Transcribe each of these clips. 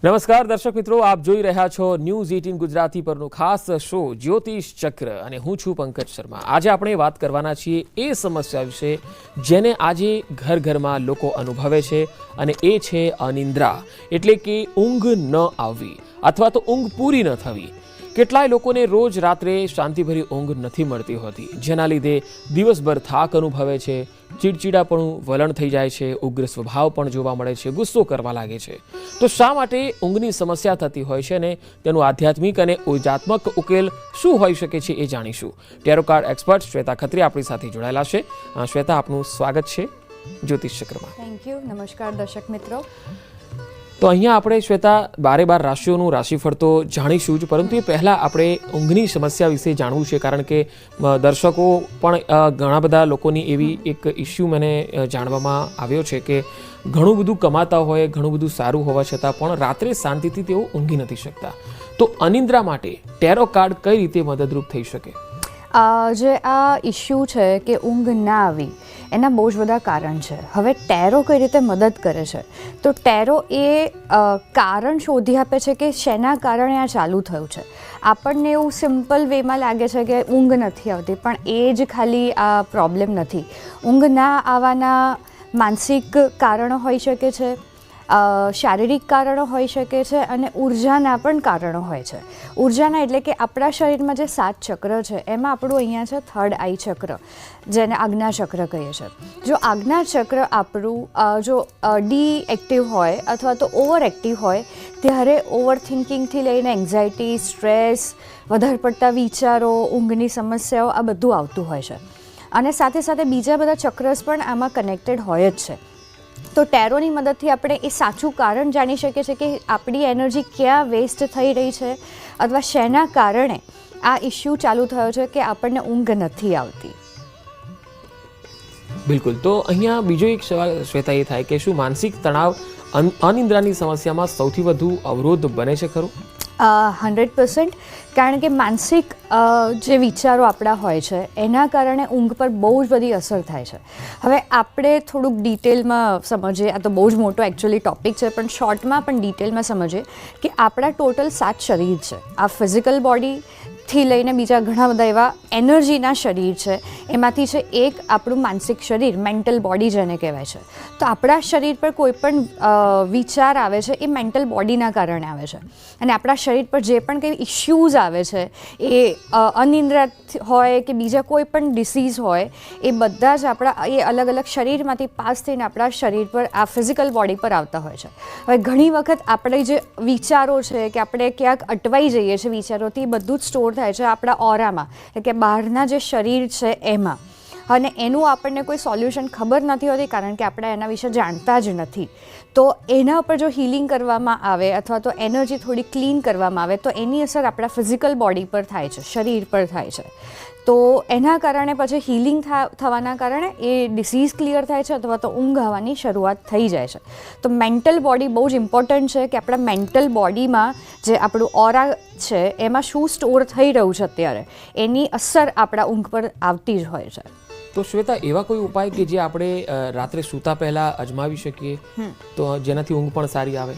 નમસ્કાર દર્શક મિત્રો, આપ જોઈ રહ્યા છો ન્યૂઝ 18 ગુજરાતી પરનો ખાસ શો જ્યોતિષ ચક્ર અને હું છું પંકજ શર્મા। આજે આપણે વાત કરવાના છીએ એ સમસ્યા વિશે જેને આજે ઘર ઘરમાં લોકો અનુભવે છે અને એ છે અનિદ્રા, એટલે કે ઊંઘ ન આવવી અથવા તો ઊંઘ પૂરી ન થવી। કેટલાય લોકોને રોજ રાત્રે શાંતિભરી ઊંઘ નથી મળતી હોતી, જેના લીધે દિવસભર થાક અનુભવે છે, ચીડચીડાપણું વલણ થઈ જાય છે, ઉગ્ર સ્વભાવ પણ જોવા મળે છે, ગુસ્સો કરવા લાગે છે। તો શા માટે ઊંઘની સમસ્યા થતી હોય છે અને તેનું આધ્યાત્મિક અને ઉર્જાત્મક ઉકેલ શું હોઈ શકે છે એ જાણીશું। ટેરો કાર્ડ એક્સપર્ટ શ્વેતા ખત્રી આપણી સાથે જોડાયેલા છે। શ્વેતા, આપનું સ્વાગત છે જ્યોતિષ ચક્રમાં। Thank you. નમસ્કાર દર્શક મિત્રો। તો અહીંયા આપણે શ્વેતા 12 રાશિઓનું રાશિફળ તો જાણીશું જ, પરંતુ એ પહેલાં આપણે ઊંઘની સમસ્યા વિશે જાણવું છે, કારણ કે દર્શકો પણ ઘણા બધા લોકોની એવી એક ઇસ્યુ મને જાણવામાં આવ્યો છે કે ઘણું બધું કમાતા હોય, ઘણું બધું સારું હોવા છતાં પણ રાત્રે શાંતિથી તેઓ ઊંઘી નથી શકતા। તો અનિદ્રા માટે ટેરો કાર્ડ કઈ રીતે મદદરૂપ થઈ શકે? જે આ ઇસ્યુ છે કે ઊંઘ ના આવી એના બહુ જ બધા કારણ છે। હવે ટેરો કઈ રીતે મદદ કરે છે, તો ટેરો એ કારણ શોધી આપે છે કે શેના કારણે આ ચાલુ થયું છે। આપણને એવું સિમ્પલ વેમાં લાગે છે કે ઊંઘ નથી આવતી, પણ એ જ ખાલી આ પ્રોબ્લેમ નથી। ઊંઘ ના આવવાના માનસિક કારણો હોઈ શકે છે, શારીરિક કારણો હોઈ શકે છે અને ઉર્જાના પણ કારણો હોય છે। ઉર્જાના એટલે કે આપણા શરીરમાં જે 7 ચક્ર છે એમાં આપણું અહીંયા છે થર્ડ આઈ ચક્ર, જેને આજ્ઞા ચક્ર કહીએ છીએ। જો આજ્ઞા ચક્ર આપણું જો ડીએક્ટિવ હોય અથવા તો ઓવર એક્ટિવ હોય ત્યારે ઓવર થિંકિંગથી લઈને એન્ઝાયટી, સ્ટ્રેસ, વધારે પડતા વિચારો, ઊંઘની સમસ્યાઓ આ બધું આવતું હોય છે। અને સાથે સાથે બીજા બધા ચક્રસ પણ આમાં કનેક્ટેડ હોય જ છે। તો ટેરોની મદદથી આપણે એ સાચું કારણ જાણી શકીએ છીએ કે આપણી એનર્જી ક્યાં વેસ્ટ થઈ રહી છે અથવા શેના કારણે આ ઇસ્યુ ચાલુ થયો છે કે આપણને ઊંઘ નથી આવતી। બિલકુલ। તો અહીંયા બીજો એક સવાલ શ્વેતા એ થાય કે શું માનસિક તણાવ અનિદ્રાની સમસ્યામાં સૌથી વધુ અવરોધ બને છે ખરું? 100%। કારણ કે માનસિક જે વિચારો આપણા હોય છે એના કારણે ઊંઘ પર બહુ જ બધી અસર થાય છે। હવે આપણે થોડુંક ડિટેલમાં સમજીએ, આ તો બહુ જ મોટો એકચ્યુઅલી ટૉપિક છે, પણ શોર્ટમાં પણ ડિટેલમાં સમજીએ કે આપણા ટોટલ 7 શરીર છે। આ ફિઝિકલ બોડીથી લઈને બીજા ઘણા બધા એવા એનર્જીના શરીર છે, એમાંથી છે એક આપણું માનસિક શરીર, મેન્ટલ બોડી જેને કહેવાય છે। તો આપણા શરીર પર કોઈ પણ વિચાર આવે છે એ મેન્ટલ બોડીના કારણે આવે છે, અને આપણા શરીર પર જે પણ કંઈ ઇશ્યુઝ આવે છે એ અનિદ્રા હોય કે બીજા કોઈ પણ ડિસીઝ હોય, એ બધા જ આપણા એ અલગ અલગ શરીરમાંથી પાસ થઈને આપણા શરીર પર, આ ફિઝિકલ બોડી પર આવતા હોય છે। હવે ઘણી વખત આપણે જે વિચારો છે કે આપણે ક્યાંક અટવાઈ જઈએ છીએ વિચારોથી, બધું જ સ્ટોર થાય છે આપણા ઓરામાં, એટલે કે બહારના જે શરીર છે એમાં, અને એનું આપણને કોઈ સોલ્યુશન ખબર નથી હોતી કારણ કે આપણે એના વિશે જાણતા જ નથી। તો એના ઉપર જો હીલિંગ કરવામાં આવે અથવા તો એનર્જી થોડી ક્લીન કરવામાં આવે તો એની અસર આપણા ફિઝિકલ બોડી પર થાય છે, શરીર પર થાય છે। તો એના કારણે પછી હીલિંગ થવાના કારણે એ ડિસીઝ ક્લિયર થાય છે અથવા તો ઊંઘ આવવાની શરૂઆત થઈ જાય છે। તો મેન્ટલ બોડી બહુ જ ઇમ્પોર્ટન્ટ છે કે આપણા મેન્ટલ બોડીમાં જે આપણું ઓરા છે એમાં શું સ્ટોર થઈ રહ્યું છે અત્યારે, એની અસર આપણા ઊંઘ પર આવતી જ હોય છે। તો શ્વેતા, એવા કોઈ ઉપાય કે જે આપણે રાત્રે સૂતા પહેલા અજમાવી શકીએ તો જેનાથી ઊંઘ પણ સારી આવે?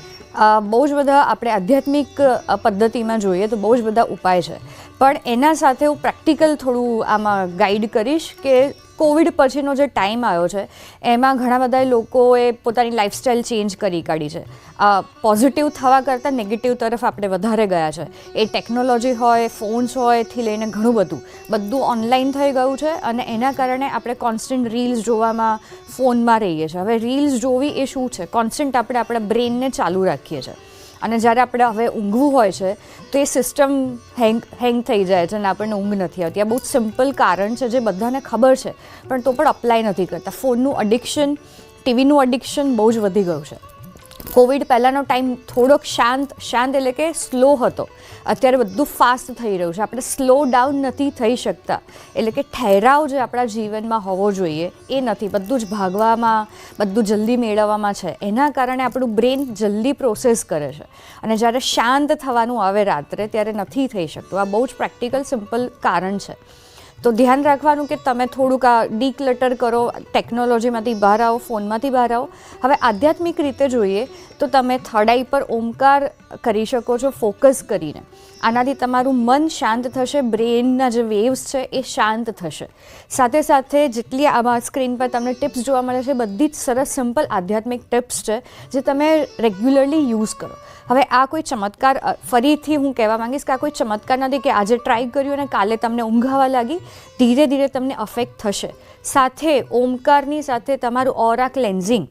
બહુ જ બધા આપણે આધ્યાત્મિક પદ્ધતિમાં જોઈએ તો બહુ જ બધા ઉપાય છે, પણ એના સાથે હું પ્રેક્ટિકલ થોડું આમાં ગાઈડ કરીશ કે કોવિડ પછીનો જે ટાઈમ આવ્યો છે એમાં ઘણા બધા લોકોએ પોતાની લાઈફસ્ટાઈલ ચેન્જ કરી કાઢી છે। પોઝિટિવ થવા કરતાં નેગેટિવ તરફ આપણે વધારે ગયા છે। એ ટેકનોલોજી હોય, ફોન્સ હોય થી લઈને ઘણું બધું ઓનલાઈન થઈ ગયું છે, અને એના કારણે આપણે કોન્સ્ટન્ટ રીલ્સ જોવામાં, ફોનમાં રહીએ છીએ। હવે રીલ્સ જોવી એ શું છે, કોન્સ્ટન્ટ આપણે આપણા બ્રેનને ચાલુ રાખીએ છીએ, અને જ્યારે આપણે હવે ઊંઘવું હોય છે તો એ સિસ્ટમ હેંગ થઈ જાય છે અને આપણને ઊંઘ નથી આવતી। આ બહુ જ સિમ્પલ કારણ છે જે બધાને ખબર છે પણ તો પણ અપ્લાય નથી કરતા। ફોનનું એડિક્શન, ટીવીનું એડિક્શન બહુ જ વધી ગયું છે। કોવિડ પહેલાંનો ટાઈમ થોડોક શાંત એટલે કે સ્લો હતો, અત્યારે બધું ફાસ્ટ થઈ રહ્યું છે, આપણે સ્લો ડાઉન નથી થઈ શકતા, એટલે કે ઠહેરાવ જે આપણા જીવનમાં હોવો જોઈએ એ નથી, બધું જ ભાગવામાં, બધું જલ્દી મેળવવામાં છે, એના કારણે આપણું બ્રેન જલ્દી પ્રોસેસ કરે છે, અને જ્યારે શાંત થવાનું આવે રાત્રે ત્યારે નથી થઈ શકતું। આ બહુ જ પ્રેક્ટિકલ સિમ્પલ કારણ છે। તો ધ્યાન રાખવાનું કે તમે થોડુંક આ ડીક્લટર કરો, ટેકનોલોજીમાંથી બહાર આવો, ફોનમાંથી બહાર આવો. હવે આધ્યાત્મિક રીતે જોઈએ તો તમે થર્ડ આઈ પર ઓમકાર કરી શકો છો ફોકસ કરીને. આનાથી તમારું મન શાંત થશે, બ્રેઇનના જે વેવ્સ છે એ શાંત થશે. સાથે સાથે જેટલી આમાં સ્ક્રીન પર તમને ટિપ્સ જોવા મળે છે બધી જ સરસ સિમ્પલ આધ્યાત્મિક ટિપ્સ છે જે તમે રેગ્યુલરલી યુઝ કરો. હવે આ કોઈ ચમત્કાર, ફરીથી હું કહેવા માંગીશ કે આ કોઈ ચમત્કાર નથી કે આજે ટ્રાય કર્યું અને કાલે તમને ઊંઘ આવવા લાગી. ધીરે ધીરે તમને અફેક્ટ થશે. સાથે ઓમકારની સાથે તમારું ઓરા ક્લેન્ઝિંગ,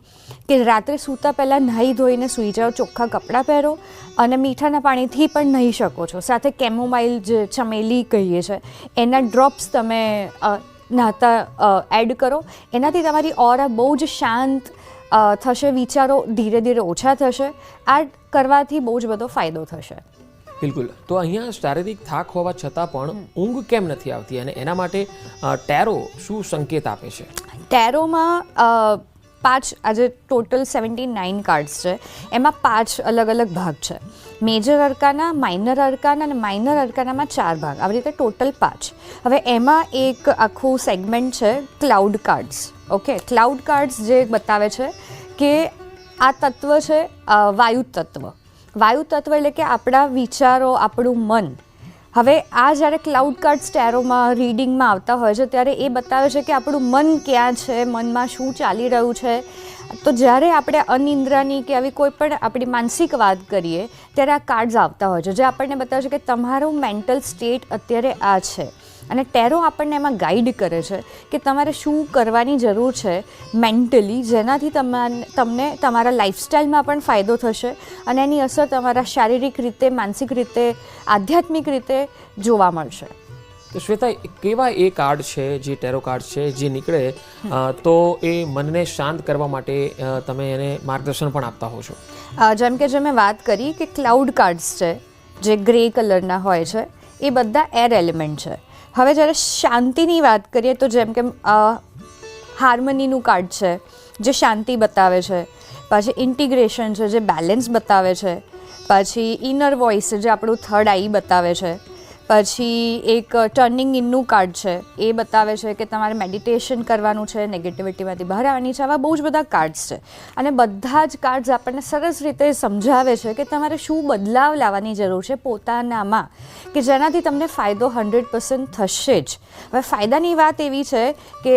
કે રાત્રે સૂતા પહેલાં નાહી ધોઈને સૂઈ જાઓ, ચોખ્ખા કપડાં પહેરો અને મીઠાના પાણીથી પણ નાહી શકો છો. સાથે કેમોમાઇલ જે ચમેલી કહીએ છીએ એના ડ્રોપ્સ તમે નહાતા એડ કરો. એનાથી તમારી ઓરા બહુ જ શાંત થશે, વિચારો ધીરે ધીરે ઓછા થશે. આ કરવાથી બહુ જ બધો ફાયદો થશે. બિલકુલ. તો અહીંયા શારીરિક થાક હોવા છતાં પણ ઊંઘ કેમ નથી આવતી અને એના માટે ટેરો શું સંકેત આપે છે? ટેરોમાં 5, આજે ટોટલ 79 કાર્ડ્સ છે. એમાં 5 અલગ અલગ ભાગ છે. મેજર અર્કાના, માઇનર અર્કાના અને માઇનર અર્કાનામાં 4 ભાગ, આવી રીતે ટોટલ 5. હવે એમાં એક આખું સેગમેન્ટ છે cloud cards. Okay, cloud cards જે બતાવે છે કે આ તત્વ છે વાયુ તત્વ. વાયુ તત્વ એટલે કે આપણા વિચારો, આપણું મન. હવે આ જ્યારે ક્લાઉડ કાર્ડ્સ ટેરોમાં રીડિંગમાં આવતા હોય છે ત્યારે એ બતાવે છે કે આપણું મન ક્યાં છે, મનમાં શું ચાલી રહ્યું છે. તો જ્યારે આપણે અનિદ્રાની કે આવી કોઈ પણ આપણી માનસિક વાત કરીએ ત્યારે આ કાર્ડ્સ આવતા હોય છે જે આપણને બતાવે છે કે તમારું મેન્ટલ સ્ટેટ અત્યારે આ છે. અને ટેરો આપણને એમાં ગાઈડ કરે છે કે તમારે શું કરવાની જરૂર છે મેન્ટલી, જેનાથી તમને તમારા લાઈફસ્ટાઈલમાં પણ ફાયદો થશે અને એની અસર તમારા શારીરિક રીતે, માનસિક રીતે, આધ્યાત્મિક રીતે જોવા મળશે. તો શ્વેતા, કેવા એ કાર્ડ છે જે ટેરો કાર્ડ છે જે નીકળે તો એ મનને શાંત કરવા માટે તમે એને માર્ગદર્શન પણ આપતા હો છો? જેમ કે જે મેં વાત કરી કે ક્લાઉડ કાર્ડ્સ છે જે ગ્રે કલરના હોય છે એ બધા એર એલિમેન્ટ છે. હવે જ્યારે શાંતિની વાત કરીએ તો જેમ કે હાર્મનીનું કાર્ડ છે જે શાંતિ બતાવે છે, પછી ઇન્ટિગ્રેશન છે જે બેલેન્સ બતાવે છે, પછી ઇનર વોઇસ છે જે આપણું થર્ડ આઈ બતાવે છે, પછી એક ટર્નિંગ ઇનનું કાર્ડ છે એ બતાવે છે કે તમારે મેડિટેશન કરવાનું છે, નેગેટિવિટીમાંથી બહાર આવવાની છે. આવા બહુ જ બધા કાર્ડ્સ છે અને બધા જ કાર્ડ્સ આપણને સરસ રીતે સમજાવે છે કે તમારે શું બદલાવ લાવવાની જરૂર છે પોતાનામાં કે જેનાથી તમને ફાયદો 100% થશે જ. હવે ફાયદાની વાત એવી છે કે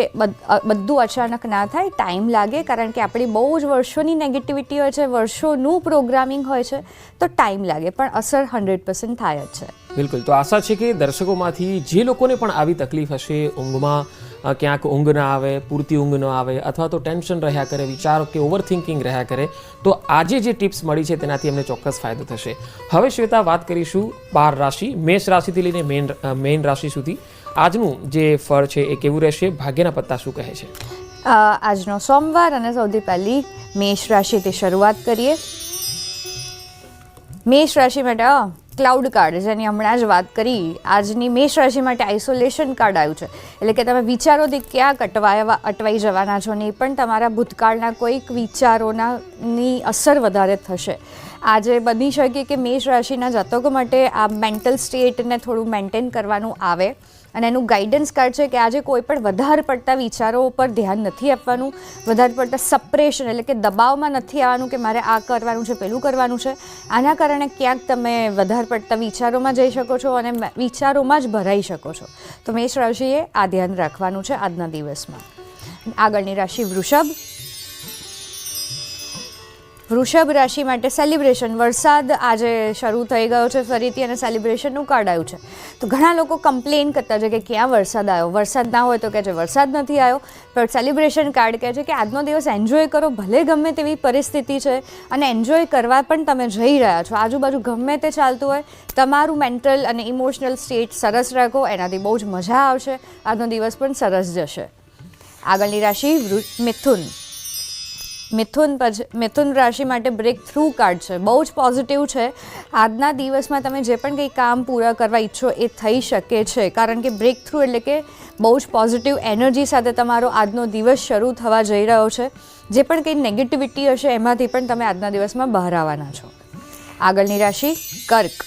બધું અચાનક ના થાય, ટાઈમ લાગે, કારણ કે આપણી બહુ જ વર્ષોની નેગેટિવિટી હોય છે, વર્ષોનું પ્રોગ્રામિંગ હોય છે, તો ટાઈમ લાગે પણ અસર 100% થાય જ છે. બિલકુલ. તો આશા છે કે દર્શકોમાંથી જે લોકોને પણ આવી તકલીફ હશે, ઊંઘમાં ક્યાંક ઊંઘ ન આવે, પૂરતી ઊંઘ ન આવે અથવા તો ટેન્શન રહ્યા કરે, વિચારો કે ઓવર થિંકિંગ રહ્યા કરે, તો આજે જે ટિપ્સ મળી છે તેનાથી એમને ચોક્કસ ફાયદો થશે. હવે શ્વેતા, વાત કરીશું 12 રાશિ, મેષ રાશિથી લઈને મેન રાશિ સુધી. આજનું જે ફળ છે એ કેવું રહેશે? ભાગ્યના પત્તા શું કહે છે? આજનો સોમવાર અને સૌથી પહેલી મેષ રાશિથી શરૂઆત કરીએ. મેષ રાશિ માટે ક્લાઉડ કાર્ડ, જેની હમણાં જ વાત કરી, આજની મેષ રાશિ માટે આઇસોલેશન કાર્ડ આવ્યું છે. એટલે કે તમે વિચારોથી ક્યાંક અટવાઈ જવાના છો નહીં, પણ તમારા ભૂતકાળના કોઈક વિચારોની અસર વધારે થશે. આજે બની શકે કે મેષ રાશિના જાતકો માટે આ મેન્ટલ સ્ટેટને થોડું મેન્ટેન કરવાનું આવે અને એનું ગાઈડન્સ કાર્ડ છે કે આજે કોઈ પણ વધારે પડતા વિચારો પર ધ્યાન નથી આપવાનું, વધારે પડતા સપ્રેશન એટલે કે દબાવમાં નથી આવવાનું કે મારે આ કરવાનું છે, પેલું કરવાનું છે. આના કારણે ક્યાંક તમે વધારે પડતા વિચારોમાં જઈ શકો છો અને વિચારોમાં જ ભરાઈ શકો છો. તો મેષ રાશિએ આ ધ્યાન રાખવાનું છે આજના દિવસમાં. આગળની રાશિ વૃષભ. વૃષભ રાશિ માટે સેલિબ્રેશન, વરસાદ આજે શરૂ થઈ ગયો છે ફરીથી અને સેલિબ્રેશનનું કાર્ડ આવ્યું છે. તો ઘણા લોકો કમ્પ્લેન કરતા છે કે ક્યાં વરસાદ આવ્યો, વરસાદ ના હોય તો કહે છે વરસાદ નથી આવ્યો, પણ સેલિબ્રેશન કાર્ડ કહે છે કે આજનો દિવસ એન્જોય કરો, ભલે ગમે તેવી પરિસ્થિતિ છે અને એન્જોય કરવા પણ તમે જઈ રહ્યા છો. આજુબાજુ ગમે તે ચાલતું હોય, તમારું મેન્ટલ અને ઇમોશનલ સ્ટેટ સરસ રાખો, એનાથી બહુ જ મજા આવશે, આજનો દિવસ પણ સરસ જશે. આગળની રાશિ મિથુન. મિથુન રાશિ માટે બ્રેક થ્રુ કાર્ડ છે, બહુ જ પોઝિટિવ છે. આજના દિવસમાં તમે જે પણ કંઈ કામ પૂરા કરવા ઈચ્છો એ થઈ શકે છે, કારણ કે બ્રેક થ્રુ એટલે કે બહુ જ પોઝિટિવ એનર્જી સાથે તમારો આજનો દિવસ શરૂ થવા જઈ રહ્યો છે. જે પણ કંઈ નેગેટિવિટી હશે એમાંથી પણ તમે આજના દિવસમાં બહાર આવવાના છો. આગળની રાશિ કર્ક.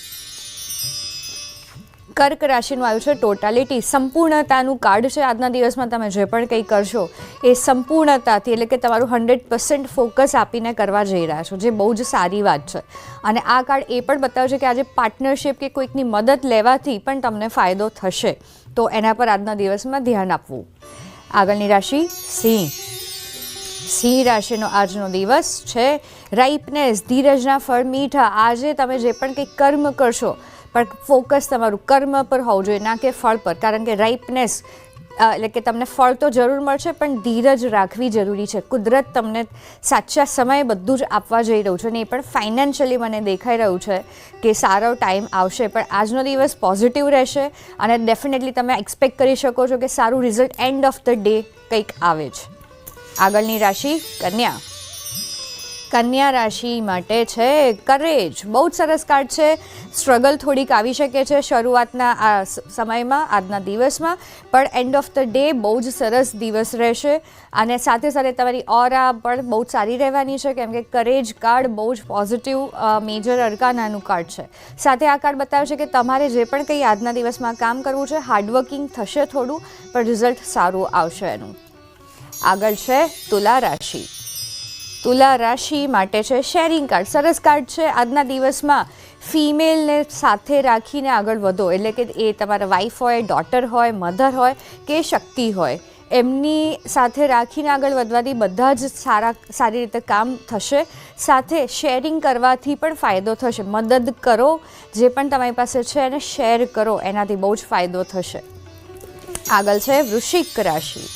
કર્ક રાશિનું આવ્યું છે ટોટાલિટી, સંપૂર્ણતાનું કાર્ડ છે. આજના દિવસમાં તમે જે પણ કંઈ કરશો એ સંપૂર્ણતાથી, એટલે કે તમારું 100% ફોકસ આપીને કરવા જઈ રહ્યા છો, જે બહુ જ સારી વાત છે. અને આ કાર્ડ એ પણ બતાવે છે કે આજે પાર્ટનરશિપ કે કોઈકની મદદ લેવાથી પણ તમને ફાયદો થશે, તો એના પર આજના દિવસમાં ધ્યાન આપવું. આગળની રાશિ સિંહ. સિંહ રાશિનો આજનો દિવસ છે રાઇપનેસ, ધીરજના ફળ મીઠા. આજે તમે જે પણ કંઈક કર્મ કરશો પણ ફોકસ તમારું કર્મ પર હોવું જોઈએ, ના કે ફળ પર. કારણ કે રાઇપનેસ એટલે કે તમને ફળ તો જરૂર મળશે પણ ધીરજ રાખવી જરૂરી છે. કુદરત તમને સાચા સમયે બધું જ આપવા જઈ રહ્યું છે અને એ પણ ફાઇનાન્શિયલી મને દેખાઈ રહ્યું છે કે સારો ટાઈમ આવશે. પણ આજનો દિવસ પોઝિટિવ રહેશે અને ડેફિનેટલી તમે એક્સપેક્ટ કરી શકો છો કે સારું result end of the day કંઈક આવે છે. આગળની રાશિ કન્યા. કન્યા રાશિ માટે છે કરેજ, બહુ જ સરસ કાર્ડ છે. સ્ટ્રગલ થોડીક આવી શકે છે શરૂઆતના આ સમયમાં, આજના દિવસમાં, પણ એન્ડ ઓફ ધ ડે બહુ જ સરસ દિવસ રહેશે. અને સાથે સાથે તમારી ઓરા પણ બહુ જ સારી રહેવાની છે, કેમ કે કરેજ કાર્ડ બહુ જ પોઝિટિવ મેજર અરકાનાનું કાર્ડ છે. સાથે આ કાર્ડ બતાવે છે કે તમારે જે પણ કંઈ આજના દિવસમાં કામ કરવું છે, હાર્ડવર્કિંગ થશે થોડું, પણ રિઝલ્ટ સારું આવશે એનું. આગળ છે તુલા રાશિ. તુલા રાશિ માટે છે શેરિંગ કાર્ડ, સરસ કાર્ડ છે. આજના દિવસમાં ફિમેલને સાથે રાખીને આગળ વધો, એટલે કે એ તમારા વાઈફ હોય, ડોટર હોય, મધર હોય કે શક્તિ હોય, એમની સાથે રાખીને આગળ વધવાથી બધા જ સારી રીતે કામ થશે. સાથે શેરિંગ કરવાથી પણ ફાયદો થશે. મદદ કરો, જે પણ તમારી પાસે છે એને શેર કરો, એનાથી બહુ જ ફાયદો થશે. આગળ છે વૃશ્ચિક રાશિ.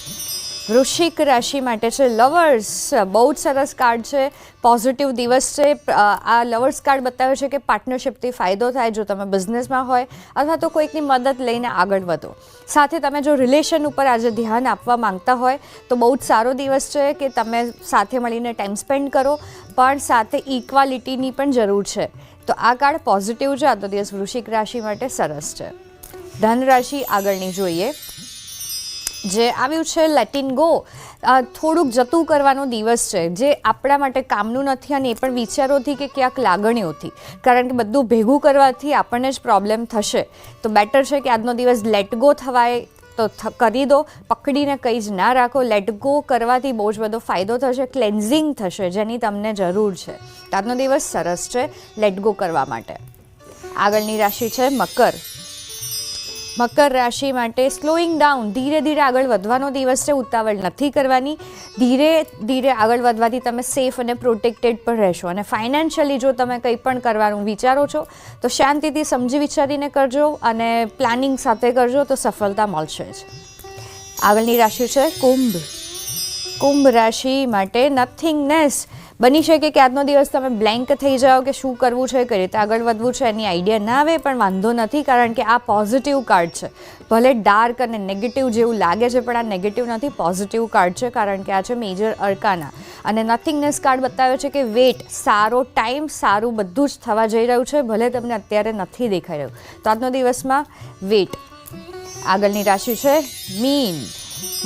વૃશ્ચિક રાશિ માટે છે લવર્સ, બહુ જ સરસ કાર્ડ છે, પોઝિટિવ દિવસ છે. આ લવર્સ કાર્ડ બતાવે છે કે પાર્ટનરશિપથી ફાયદો થાય જો તમે બિઝનેસમાં હોય અથવા તો કોઈકની મદદ લઈને આગળ વધો. સાથે તમે જો રિલેશન ઉપર આજે ધ્યાન આપવા માંગતા હોય તો બહુ જ સારો દિવસ છે કે તમે સાથે મળીને ટાઈમ સ્પેન્ડ કરો, પણ સાથે ઇક્વાલિટીની પણ જરૂર છે. તો આ કાર્ડ પોઝિટિવ છે. આ તો દિવસ વૃશ્ચિક રાશિ માટે સરસ છે. ધન રાશિ આગળની જોઈએ, જે આવ્યું છે લેટિન ગો. થોડુંક જતું કરવાનો દિવસ છે, જે આપણા માટે કામનું નથી અને એ પણ વિચારોથી કે ક્યાંક લાગણીઓથી, કારણ કે બધું ભેગું કરવાથી આપણને જ પ્રોબ્લેમ થશે. તો બેટર છે કે આજનો દિવસ લેટ ગો થવાય તો કરી દો, પકડીને કંઈ જ ના રાખો. લેટ ગો કરવાથી બહુ જ બધો ફાયદો થશે, ક્લેન્ઝિંગ થશે, જેની તમને જરૂર છે. આજનો દિવસ સરસ છે લેટ ગો કરવા માટે. આગળની રાશિ છે મકર. મકર રાશિ માટે સ્લોઈંગ ડાઉન, ધીરે ધીરે આગળ વધવાનો દિવસ છે. ઉતાવળ નથી કરવાની, ધીરે ધીરે આગળ વધવાથી તમે સેફ અને પ્રોટેક્ટેડ પણ રહેશો. અને ફાઇનાન્શિયલી જો તમે કંઈ પણ કરવાનું વિચારો છો તો શાંતિથી સમજી વિચારીને કરજો અને પ્લાનિંગ સાથે કરજો તો સફળતા મળશે જ. આગળની રાશિ છે કુંભ. કુંભ રાશિ માટે નથિંગનેસ. બની શકે કે આજનો દિવસ તમે બ્લેન્ક થઈ જાઓ કે શું કરવું છે, કઈ રીતે આગળ વધવું છે એની આઈડિયા ના આવે, પણ વાંધો નથી, કારણ કે આ પોઝિટિવ કાર્ડ છે. ભલે ડાર્ક અને નેગેટિવ જેવું લાગે છે પણ આ નેગેટિવ નથી, પોઝિટિવ કાર્ડ છે, કારણ કે આ છે મેજર અરકાના. અને નથિંગનેસ કાર્ડ બતાવે છે કે વેટ, સારો ટાઈમ, સારું બધું જ થવા જઈ રહ્યું છે, ભલે તમને અત્યારે નથી દેખાઈ રહ્યું. તો આજનો દિવસમાં વેટ. આગળની રાશિ છે મીન.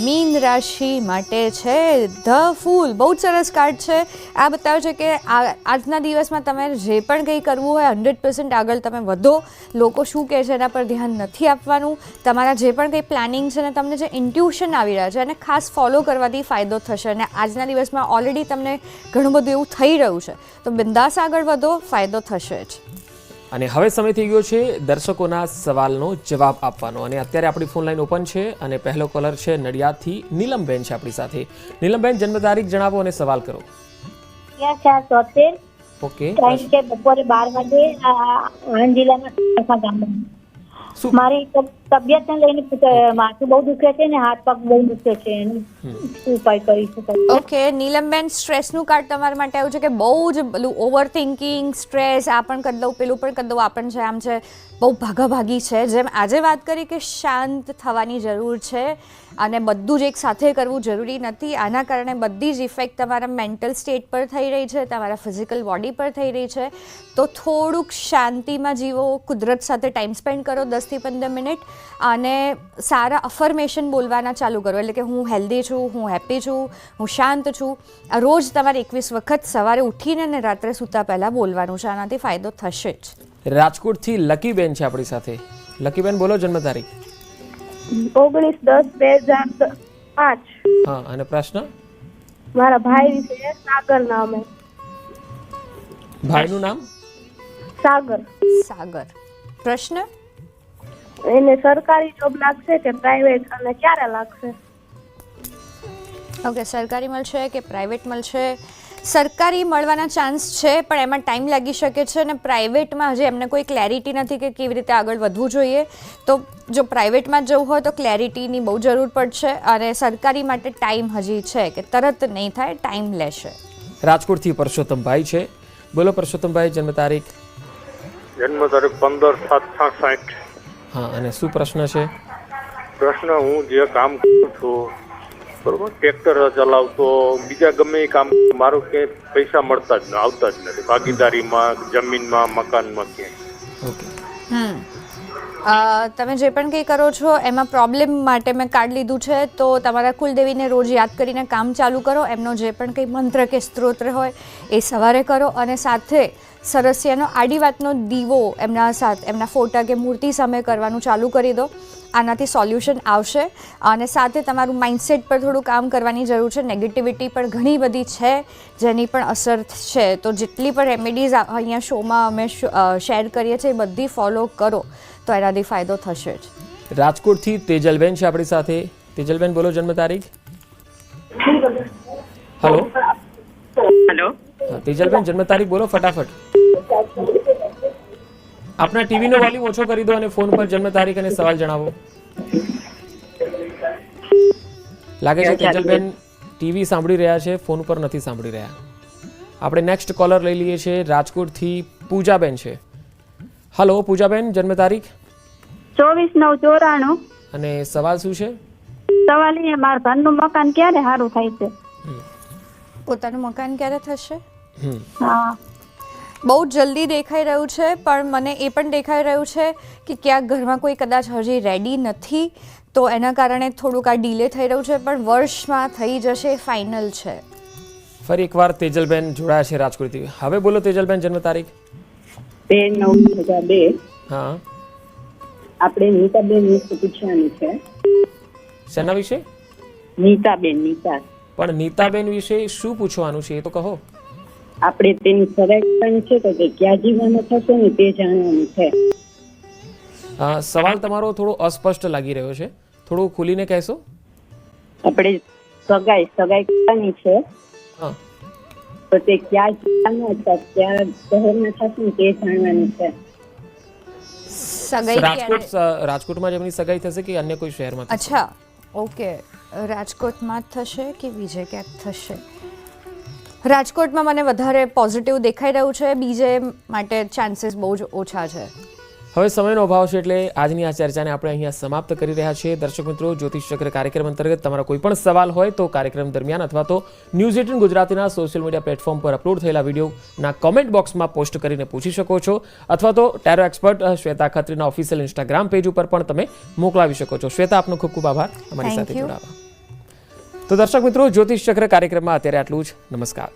મીન રાશિ માટે છે ધ ફૂલ, બહુ જ સરસ કાર્ડ છે. આ બતાવે છે કે આજના દિવસમાં તમે જે પણ કંઈ કરવું હોય 100% આગળ તમે વધો. લોકો શું કહે છે એના પર ધ્યાન નથી આપવાનું. તમારા જે પણ કંઈ પ્લાનિંગ છે ને તમને જે ઇન્ટ્યુશન આવી રહ્યા છે એને ખાસ ફોલો કરવાથી ફાયદો થશે. અને આજના દિવસમાં ઓલરેડી તમને ઘણું બધું એવું થઈ રહ્યું છે, તો બિંદાસ આગળ વધો, ફાયદો થશે જ. અને હવે સમય થઈ ગયો છે દર્શકોના સવાલનો જવાબ આપવાનો. અને અત્યારે આપણી ફોન લાઈન ઓપન છે અને પહેલો કોલર છે નડિયાદથી નીલમબેન છે આપણી સાથે. નીલમબેન, જન્મ તારીખ જણાવો અને સવાલ કરો. 4/73. ઓકે, ટાઈમ છે બપોરે 12 વાગે. આણંદ જિલ્લાના સાણસા ગામમાં. શું મારી તબિયતને લઈને માથું બહુ દુખે છે ને હાથ પગ બહુ દુખે છે, શું ઉપાય કરી શકાય? ઓકે નીલમબેન, સ્ટ્રેસનું કાર્ડ તમારા માટે આવ્યું છે કે બહુ જ પેલું ઓવર થિંકિંગ, સ્ટ્રેસ, આ પણ કરી દઉં, પેલું પણ કરી દઉં, આ પણ છે, આમ છે, બહુ ભાગાભાગી છે. જેમ આજે વાત કરી કે શાંત થવાની જરૂર છે અને બધું જ એક સાથે કરવું જરૂરી નથી. આના કારણે બધી જ ઇફેક્ટ તમારા મેન્ટલ સ્ટેટ પર થઈ રહી છે, તમારા ફિઝિકલ બોડી પર થઈ રહી છે. તો થોડુંક શાંતિમાં જીવો, કુદરત સાથે ટાઈમ સ્પેન્ડ કરો 10 થી 15 મિનિટ, અને સારા અફર્મેશન બોલવાના ચાલુ કરો. એટલે કે હું હેલ્ધી છું, હું હેપી છું, હું શાંત છું. આ રોજ તમારે 21 વખત સવારે ઉઠીને ને રાત્રે સૂતા પહેલાં બોલવાનું છે. આનાથી ફાયદો થશે જ. રાજકોટથી લકીબેન છે આપણી સાથે. લકીબેન બોલો જન્મ તારીખ. 19/10/2005. હા, અને પ્રશ્ન? મારા ભાઈ વિશે સાગર નામ હે. ભાઈનું નામ? સાગર. સાગર. પ્રશ્ન? એને સરકારી જોબ લાગશે કે પ્રાઇવેટ, અને ક્યારે લાગશે? ઓકે, સરકારી મળશે કે પ્રાઇવેટ મળશે? સરકારી મળવાના ચાન્સ છે, પણ એમાં ટાઈમ લાગી શકે છે, અને પ્રાઇવેટમાં હજી એમને કોઈ ક્લેરિટી નથી કે કેવી રીતે આગળ વધવું જોઈએ. તો જો પ્રાઇવેટમાં જવું હોય તો ક્લેરિટીની બહુ જરૂર પડશે, અને સરકારી માટે ટાઈમ હજી છે કે તરત નહીં થાય, ટાઈમ લેશે. રાજકોટથી પરસોત્તમભાઈ છે. બોલો પરસોત્તમભાઈ, જન્મ તારીખ? જન્મ તારીખ 15/7/66. હા, અને શું પ્રશ્ન છે? પ્રશ્ન, હું જે કામ કરું છું બરોબર, ટ્રેક્ટર ચલાવતો, બીજા ગમે એ કામ, મારું ક્યાંય પૈસા મળતા જ આવતા જ નથી, ભાગીદારીમાં, જમીનમાં, મકાનમાં ક્યાંય. ઓકે. તમે જે પણ કંઈ કરો છો એમાં પ્રોબ્લેમ માટે મેં કાર્ડ લીધું છે, તો તમારા કુલદેવીને રોજ યાદ કરીને કામ ચાલુ કરો. એમનો જે પણ કંઈ મંત્ર કે સ્ત્રોત્ર હોય એ સવારે કરો, અને સાથે સરસિયાનો આડી વાતનો દીવો એમના ફોટા કે મૂર્તિ સામે કરવાનું ચાલુ કરી દો. આનાથી સોલ્યુશન આવશે. અને સાથે તમારું માઇન્ડસેટ પર થોડું કામ કરવાની જરૂર છે. નેગેટિવિટી પણ ઘણી બધી છે જેની પણ અસર છે. તો જેટલી પણ રેમેડીઝ અહીંયા શોમાં અમે શેર કરીએ છીએ એ બધી ફોલો કરો તો એનાથી ફાયદો થશે જ. રાજકોટથી તેજલબેન છે આપણી સાથે. તેજલબેન બોલો જન્મ તારીખ? હલો. હેલો. હા, તેજલબેન જન્મ તારીખ બોલો ફટાફટ. આપના ટીવીનો વોલ્યુમ ઓછો કરી દો અને ફોન પર જન્મ તારીખ અને સવાલ જણાવો. લાગે છે તેજલબેન ટીવી સાંભળી રહ્યા છે, ફોન પર નથી સાંભળી રહ્યા. આપણે નેક્સ્ટ કોલર લઈ લઈએ છીએ. રાજકોટથી પૂજાબેન છે. હલો પૂજાબેન, જન્મ તારીખ? 24/9/94. અને સવાલ શું છે? સવાલ એ મારા ઘરનું મકાન ક્યારે સારું થાય છે? પોતાનું મકાન ક્યારે થશે? હા. બહુ જલ્દી દેખાઈ રહ્યું છે, પણ મને એ પણ દેખાઈ રહ્યું છે કે ક્યાંક ઘરમાં કોઈ કદાચ હજી રેડી નથી, તો એના કારણે થોડુંક આ ડિલે થઈ રહ્યું છે, પણ વર્ષમાં થઈ જશે, ફાઇનલ છે. ફરી એકવાર તેજલબેન જોડાયા છે રાજકોટથી. હવે બોલો તેજલબેન જન્મ તારીખ? 13/9/2002. હા. આપણે નીતાબેન વિશે પૂછવાનું છે. શેના વિશે? નીતાબેન. પણ નીતાબેન વિશે શું પૂછવાનું છે એ તો કહો. આપણે તેની સગાઈ કરવાની છે તો તે ક્યાં જીવવાનું થશે ને તે જાણવાનું છે. સવાલ તમારો થોડો અસ્પષ્ટ લાગી રહ્યો છે, થોડું ખુલીને કહેશો? આપણે સગાઈ કરવાની છે હા. તો તે ક્યાં જીવવાનું અથવા ક્યાં શહેરમાં થશે ને તે જાણવાનું છે. સગાઈ ક્યારે? રાજકોટમાં જ એમની સગાઈ થશે કે અન્ય કોઈ શહેરમાં થશે? અચ્છા, ઓકે. રાજકોટમાં જ થશે કે બીજે ક્યાંક થશે? રાજકોટમાં મને વધારે પોઝિટિવ દેખાઈ રહ્યું છે, બીજે માટે ચાન્સીસ બહુ જ ઓછા છે. હવે સમયનો અભાવ છે એટલે આજની આ ચર્ચાને આપણે અહીંયા સમાપ્ત કરી રહ્યા છીએ. દર્શક મિત્રો, જ્યોતિષ ચક્ર કાર્યક્રમ અંતર્ગત તમારા કોઈ પણ સવાલ હોય તો કાર્યક્રમ દરમિયાન અથવા તો ન્યૂઝ 18 ગુજરાતીના સોશિયલ મીડિયા પ્લેટફોર્મ પર અપલોડ થયેલા વિડીયોના કોમેન્ટ બોક્સમાં પોસ્ટ કરીને પૂછી શકો છો, અથવા તો ટેરો એક્સપર્ટ શ્વેતા ખત્રીના ઓફિશિયલ ઇન્સ્ટાગ્રામ પેજ ઉપર પણ તમે મોકલાવી શકો છો. શ્વેતા, આપનો ખૂબ ખૂબ આભાર અમારી સાથે જોડાવા. તો દર્શક મિત્રો, જ્યોતિષ ચક્ર કાર્યક્રમમાં અત્યારે આટલું જ. નમસ્કાર.